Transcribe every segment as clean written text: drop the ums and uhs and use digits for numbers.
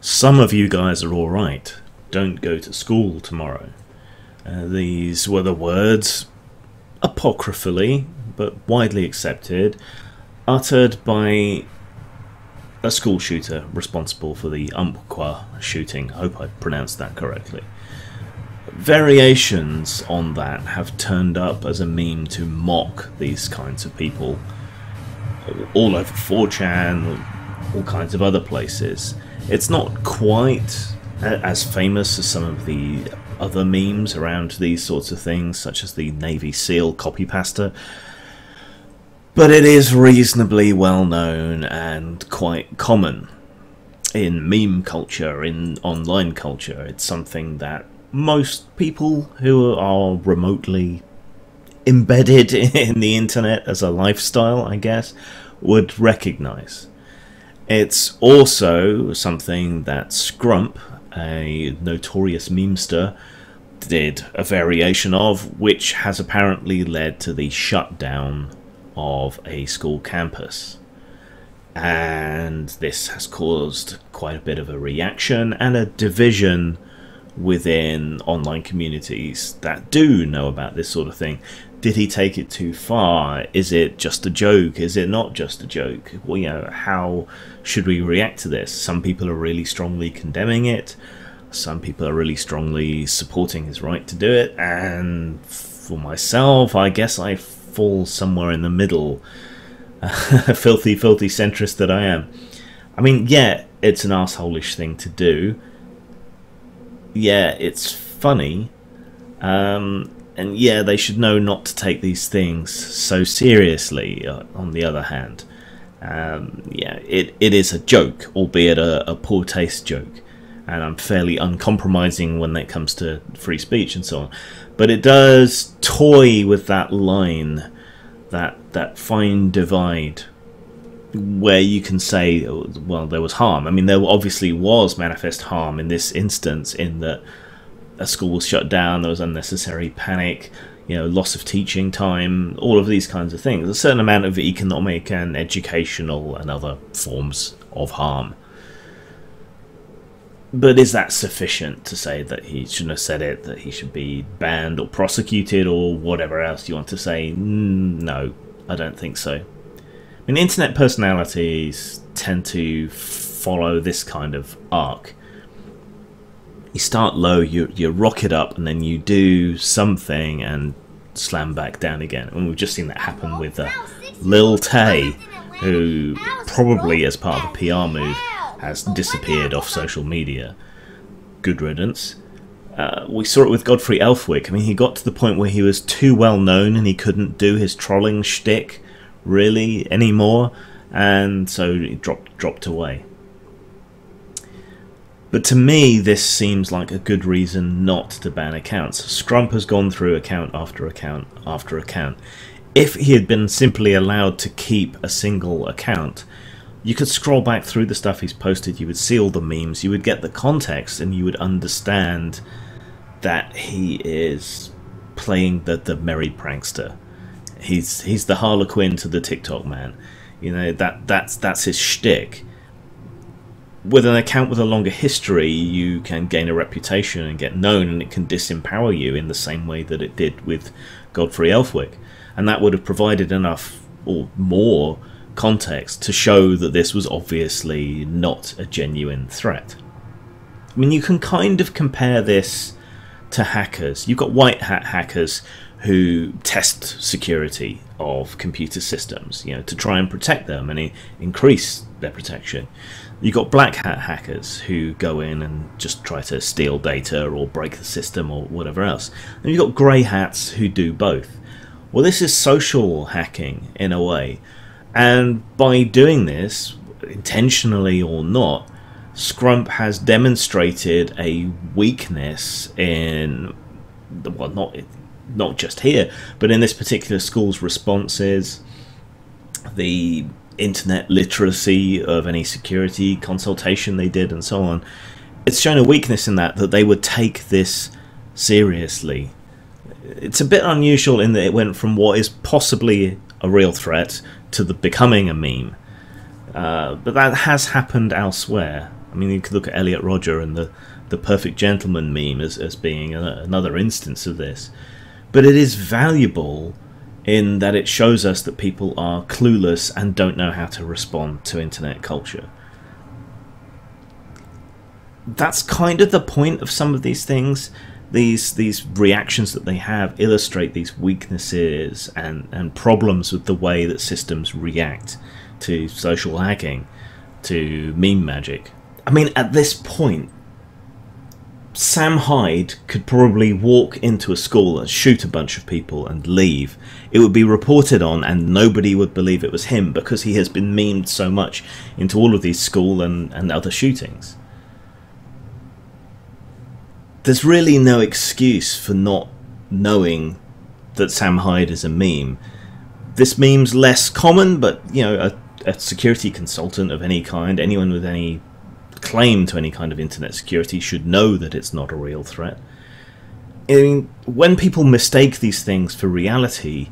Some of you guys are alright. Don't go to school tomorrow. These were the words, apocryphally, but widely accepted, uttered by a school shooter responsible for the Umpqua shooting. I hope I pronounced that correctly. Variations on that have turned up as a meme to mock these kinds of people all over 4chan, all kinds of other places. It's not quite as famous as some of the other memes around these sorts of things, such as the Navy SEAL copy pasta, but it is reasonably well known and quite common in meme culture, in online culture. It's something that most people who are remotely embedded in the internet as a lifestyle, I guess, would recognize. It's also something that Scrump, a notorious memester, did a variation of, which has apparently led to the shutdown of a school campus. And this has caused quite a bit of a reaction and a division within online communities that do know about this sort of thing. Did he take it too far? Is it just a joke? Is it not just a joke? Well, you know, how should we react to this? Some people are really strongly condemning it. Some people are really strongly supporting his right to do it. And for myself, I guess I fall somewhere in the middle. Filthy centrist that I am. I mean, yeah, it's an arsehole-ish thing to do. Yeah, it's funny. And yeah, they should know not to take these things so seriously, on the other hand. Yeah, it is a joke, albeit a poor taste joke. And I'm fairly uncompromising when it comes to free speech and so on. But it does toy with that line, that fine divide, where you can say, well, there was harm. I mean, there obviously was manifest harm in this instance, in that a school was shut down, there was unnecessary panic, you know, loss of teaching time, all of these kinds of things. A certain amount of economic and educational and other forms of harm. But is that sufficient to say that he shouldn't have said it, that he should be banned or prosecuted or whatever else you want to say? No, I don't think so. I mean, internet personalities tend to follow this kind of arc. You start low, you rocket up, and then you do something and slam back down again. And we've just seen that happen with Lil Tay, who probably as part of a PR move has disappeared off social media. Good riddance. We saw it with Godfrey Elfwick. I mean, he got to the point where he was too well known and he couldn't do his trolling shtick really anymore, and so he dropped away. But to me, this seems like a good reason not to ban accounts. Scrump has gone through account after account after account. If he had been simply allowed to keep a single account, you could scroll back through the stuff he's posted, you would see all the memes, you would get the context, and you would understand that he is playing the merry prankster. He's the Harlequin to the TikTok man. You know, that's his shtick. With an account with a longer history, you can gain a reputation and get known, and it can disempower you in the same way that it did with Godfrey Elfwick. And that would have provided enough or more context to show that this was obviously not a genuine threat. I mean, you can kind of compare this to hackers. You've got white hat hackers who test security of computer systems, you know, to try and protect them and increase their protection. You've got black hat hackers who go in and just try to steal data or break the system or whatever else. And you've got grey hats who do both. Well, this is social hacking in a way. And by doing this, intentionally or not, Scrump has demonstrated a weakness in, well, not just here, but in this particular school's responses, the internet literacy of any security consultation they did and so on. It's shown a weakness in that they would take this seriously. It's a bit unusual in that it went from what is possibly a real threat to becoming a meme. But that has happened elsewhere. I mean, you could look at Elliot Rodger and the Perfect Gentleman meme as being another instance of this. But it is valuable in that it shows us that people are clueless and don't know how to respond to internet culture. That's kind of the point of some of these things. These reactions that they have illustrate these weaknesses and problems with the way that systems react to social hacking, to meme magic. I mean, at this point, Sam Hyde could probably walk into a school and shoot a bunch of people and leave. It would be reported on and nobody would believe it was him because he has been memed so much into all of these school and other shootings. There's really no excuse for not knowing that Sam Hyde is a meme. This meme's less common, but you know, a security consultant of any kind, anyone with any claim to any kind of internet security, should know that it's not a real threat. I mean, when people mistake these things for reality,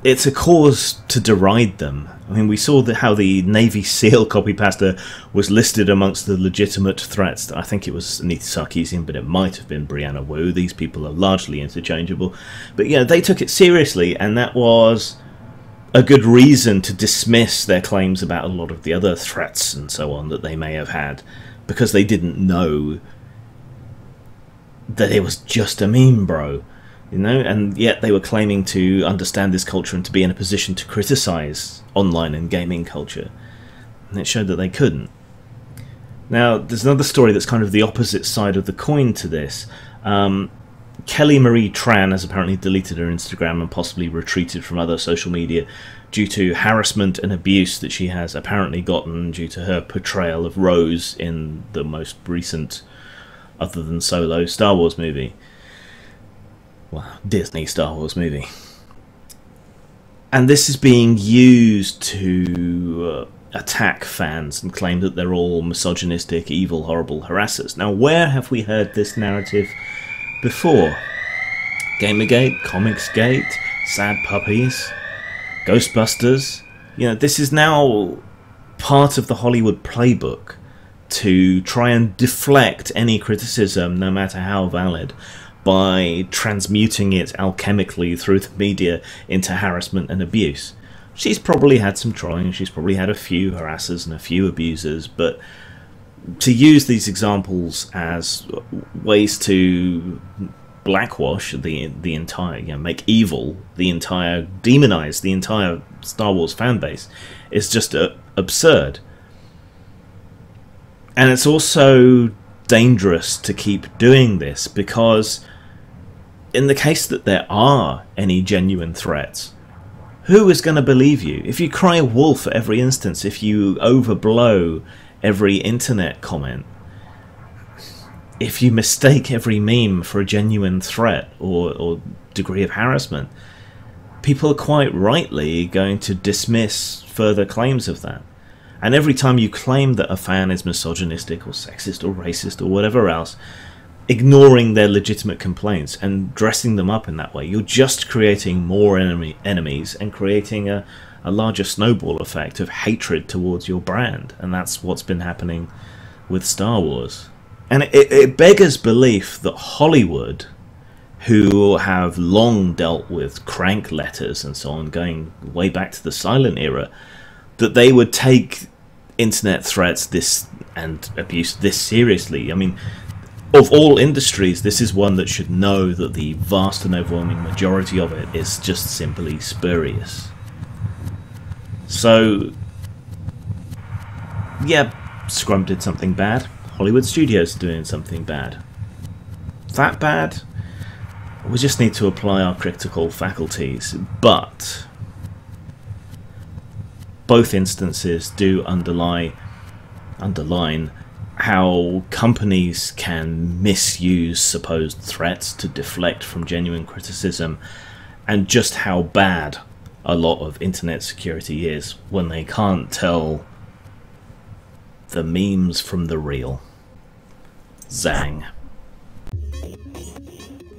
it's a cause to deride them. I mean, we saw how the Navy SEAL copypasta was listed amongst the legitimate threats. I think it was Anita Sarkeesian, but it might have been Brianna Wu. These people are largely interchangeable. But yeah, they took it seriously, and that was a good reason to dismiss their claims about a lot of the other threats and so on that they may have had, because they didn't know that it was just a meme, bro. You know, and yet they were claiming to understand this culture and to be in a position to criticize online and gaming culture. And it showed that they couldn't. Now, there's another story that's kind of the opposite side of the coin to this. Kelly Marie Tran has apparently deleted her Instagram and possibly retreated from other social media due to harassment and abuse that she has apparently gotten due to her portrayal of Rose in the most recent, other than Solo, Star Wars movie. Well, Disney Star Wars movie. And this is being used to attack fans and claim that they're all misogynistic, evil, horrible harassers. Now, where have we heard this narrative before? Gamergate, Comicsgate, Sad Puppies, Ghostbusters. You know, this is now part of the Hollywood playbook to try and deflect any criticism, no matter how valid, by transmuting it alchemically through the media into harassment and abuse. She's probably had some trolling, she's probably had a few harassers and a few abusers, but to use these examples as ways to blackwash the entire, you know, make evil the entire, demonize the entire Star Wars fan base is just absurd. And it's also dangerous to keep doing this because in the case that there are any genuine threats, who is going to believe you? If you cry wolf at every instance, if you overblow every internet comment, if you mistake every meme for a genuine threat or degree of harassment, people are quite rightly going to dismiss further claims of that. And every time you claim that a fan is misogynistic or sexist or racist or whatever else, ignoring their legitimate complaints and dressing them up in that way, you're just creating more enemies and creating a larger snowball effect of hatred towards your brand. And that's what's been happening with Star Wars. And it beggars belief that Hollywood, who have long dealt with crank letters and so on, going way back to the silent era, that they would take internet threats and abuse this seriously. I mean, of all industries, this is one that should know that the vast and overwhelming majority of it is just simply spurious. So, yeah, Scrump did something bad. Hollywood Studios are doing something bad. That bad? We just need to apply our critical faculties. But both instances do underline how companies can misuse supposed threats to deflect from genuine criticism, and just how bad a lot of internet security is when they can't tell the memes from the real. Zang.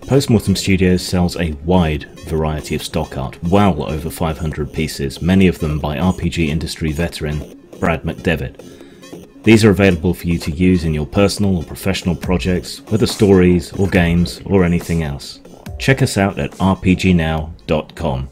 Postmortem Studios sells a wide variety of stock art, well over 500 pieces, many of them by RPG industry veteran Brad McDevitt. These are available for you to use in your personal or professional projects, whether stories or games or anything else. Check us out at rpgnow.com.